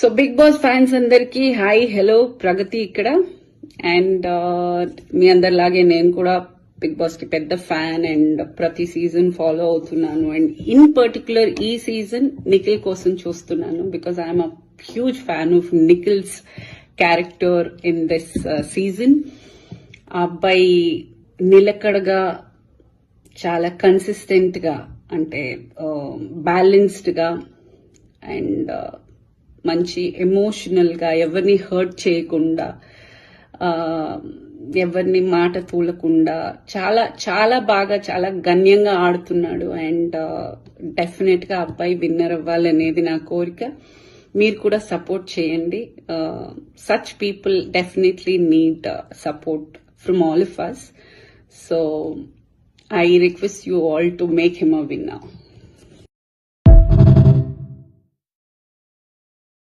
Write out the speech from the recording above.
So big boss fans అందరికి hi hello ప్రగతి ఇక్కడ. And మీ అందరిలాగే నేను కూడా బిగ్ బాస్ కి పెద్ద ఫ్యాన్ అండ్ ప్రతి సీజన్ ఫాలో అవుతున్నాను. అండ్ ఇన్ పర్టికులర్ ఈ సీజన్ నిఖిల్ కోసం చూస్తున్నాను because I'm a huge fan of Nikhil's character in this season. ఆ అబ్బాయి నిలకడగా చాలా కన్సిస్టెంట్ గా అంటే బ్యాలెన్స్డ్ గా అండ్ మంచి ఎమోషనల్ గా ఎవరిని హర్ట్ చేయకుండా ఎవరిని మాట తూలకుండా చాలా చాలా బాగా చాలా గణ్యంగా ఆడుతున్నాడు. అండ్ డెఫినెట్ గా అబ్బాయి విన్నర్ అవ్వాలనేది నా కోరిక. మీరు కూడా సపోర్ట్ చేయండి. Such people definitely need support from all of us. So I request you all to make him a winner.